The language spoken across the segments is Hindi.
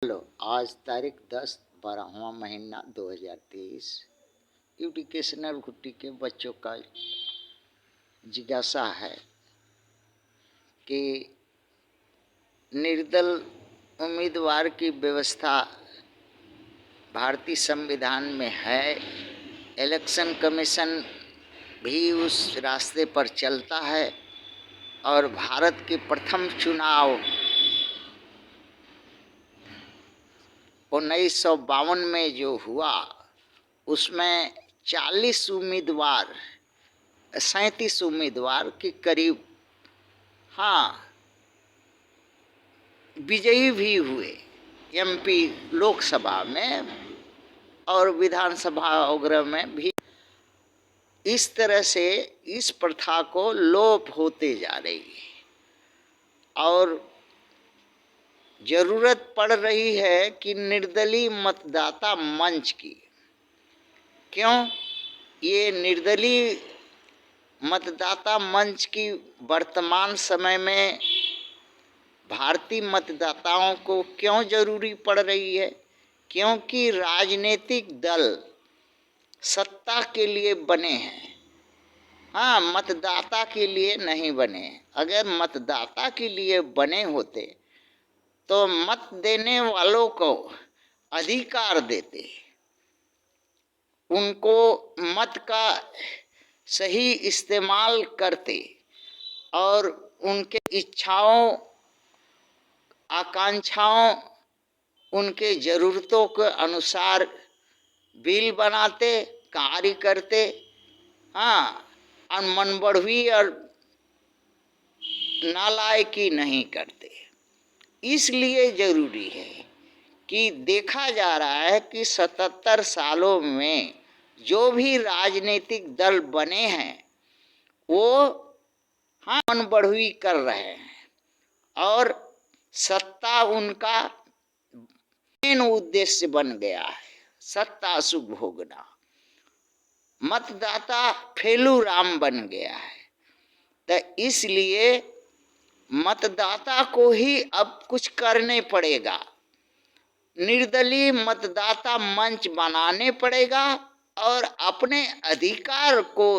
हेलो। आज तारीख 10/12वां महीना 2023। एजुकेशनल घुट्टी के बच्चों का जिज्ञासा है कि निर्दल उम्मीदवार की व्यवस्था भारतीय संविधान में है। इलेक्शन कमीशन भी उस रास्ते पर चलता है और भारत के प्रथम चुनाव 1952 में जो हुआ उसमें 37 उम्मीदवार के करीब विजयी भी हुए एमपी लोकसभा में और विधानसभा वगैरह में भी। इस तरह से इस प्रथा को लोप होते जा रही है और जरूरत पड़ रही है कि निर्दलीय मतदाता मंच की। क्यों? ये निर्दलीय मतदाता मंच की वर्तमान समय में भारतीय मतदाताओं को क्यों जरूरी पड़ रही है? क्योंकि राजनीतिक दल सत्ता के लिए बने हैं, मतदाता के लिए नहीं बने। अगर मतदाता के लिए बने होते तो मत देने वालों को अधिकार देते, उनको मत का सही इस्तेमाल करते और उनके इच्छाओं आकांक्षाओं उनके ज़रूरतों के अनुसार बिल बनाते, कार्य करते, और मनबढ़वी और नालायकी नहीं करते। इसलिए ज़रूरी है कि देखा जा रहा है कि 77 सालों में जो भी राजनीतिक दल बने हैं वो मनबढ़वी कर रहे हैं और सत्ता उनका मेन उद्देश्य बन गया है, सत्ता सुख भोगना। मतदाता फेलू राम बन गया है। तो इसलिए मतदाता को ही अब कुछ करने पड़ेगा। निर्दलीय मतदाता मंच बनाने पड़ेगा और अपने अधिकार को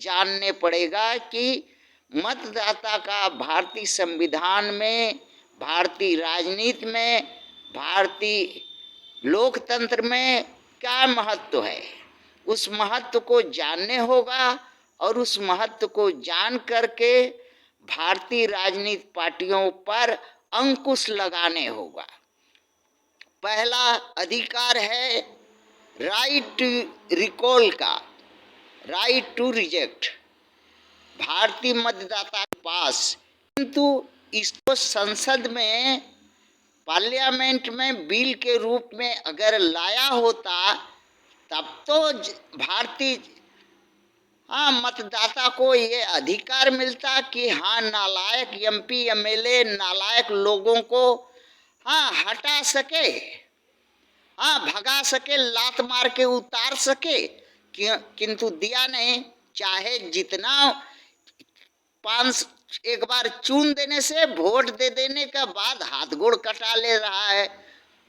जानने पड़ेगा कि मतदाता का भारतीय संविधान में, भारतीय राजनीति में, भारतीय लोकतंत्र में क्या महत्व है। उस महत्व को जानने होगा और उस महत्व को जान करके भारतीय राजनीतिक पार्टियों पर अंकुश लगाने होगा। पहला अधिकार है राइट टू रिकॉल का, राइट टू रिजेक्ट भारतीय मतदाता के पास। किंतु इसको संसद में, पार्लियामेंट में बिल के रूप में अगर लाया होता तब तो भारतीय मतदाता को ये अधिकार मिलता कि नालायक एमपी एमएलए नालायक लोगों को हटा सके, भगा सके, लात मार के उतार सके। किंतु दिया नहीं। चाहे जितना एक बार चुन देने से, वोट दे देने के बाद हाथ गोड़ कटा ले रहा है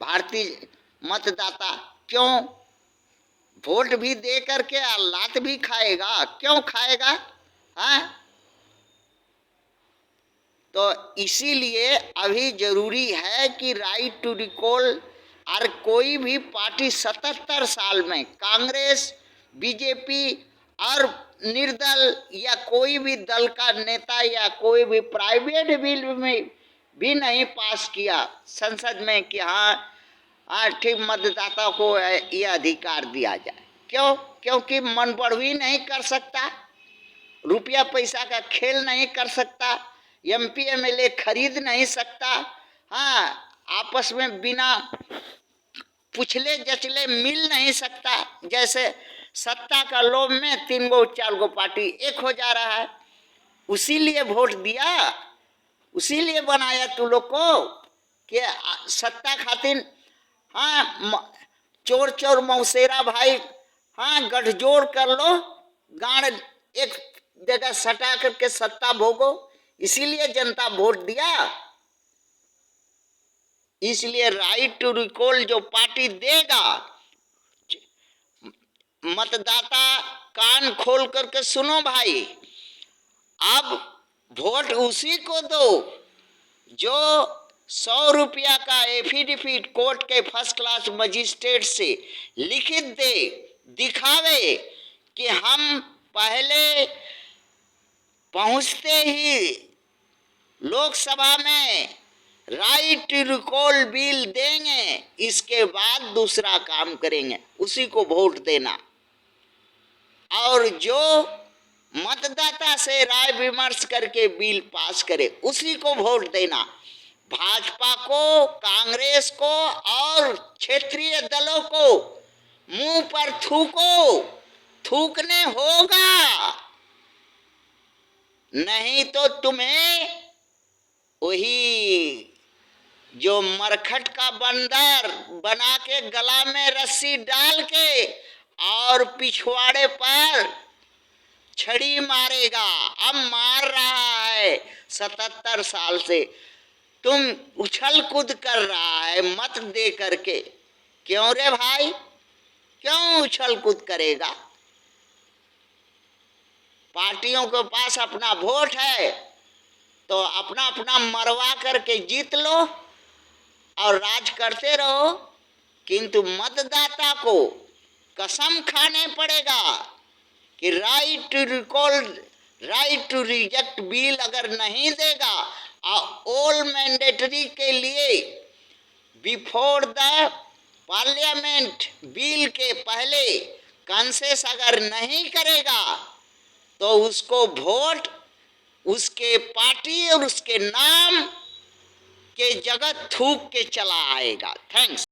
भारतीय मतदाता। क्यों? वोट भी दे करके लात भी खाएगा। क्यों खाएगा? तो इसीलिए अभी जरूरी है कि राइट टू रिकॉल। और कोई भी पार्टी 77 साल में, कांग्रेस, बीजेपी और निर्दल या कोई भी दल का नेता या कोई भी प्राइवेट बिल में भी नहीं पास किया संसद में कि ठीक मतदाता को ये अधिकार दिया जाए। क्यों? क्योंकि मनबढ़वी नहीं कर सकता, रुपया पैसा का खेल नहीं कर सकता, एमपी एमएलए खरीद नहीं सकता, आपस में बिना पुछले जचले मिल नहीं सकता। जैसे सत्ता का लोभ में 3 गो 4 गो पार्टी एक हो जा रहा है। उसी लिए वोट दिया, उसी लिए बनाया तू लोग को कि सत्ता खातिर चोर चोर मौसेरा भाई गठजोड़ कर लो, गाड़ एक जगह सटा करके सत्ता भोगो। इसीलिए जनता वोट दिया। इसलिए राइट टू रिकॉल जो पार्टी देगा, मतदाता कान खोल करके सुनो भाई, अब वोट उसी को दो जो 100 रुपया का एफिडेविट कोर्ट के फर्स्ट क्लास मजिस्ट्रेट से लिखित दे, दिखावे कि हम पहले पहुंचते ही लोकसभा में राइट टू रिकॉल बिल देंगे, इसके बाद दूसरा काम करेंगे, उसी को वोट देना। और जो मतदाता से राय विमर्श करके बिल पास करे उसी को वोट देना। भाजपा को, कांग्रेस को और क्षेत्रीय दलों को मुंह पर थूकने होगा, नहीं तो तुम्हें वही जो मरखट का बंदर बना के गला में रस्सी डाल के और पिछवाड़े पर छड़ी मारेगा। अब मार रहा है 77 साल से, तुम उछल कूद कर रहा है मत दे करके। क्यों रे भाई, क्यों उछल कूद करेगा? पार्टियों के पास अपना वोट है तो अपना अपना मरवा करके जीत लो और राज करते रहो, किंतु मतदाता को कसम खाने पड़ेगा कि right to recall, right to reject bill अगर नहीं देगा और ऑल मैंडेटरी के लिए बिफोर द पार्लियामेंट बिल के पहले कंसेस अगर नहीं करेगा तो उसको वोट उसके पार्टी और उसके नाम के जगह थूक के चला आएगा। थैंक्स।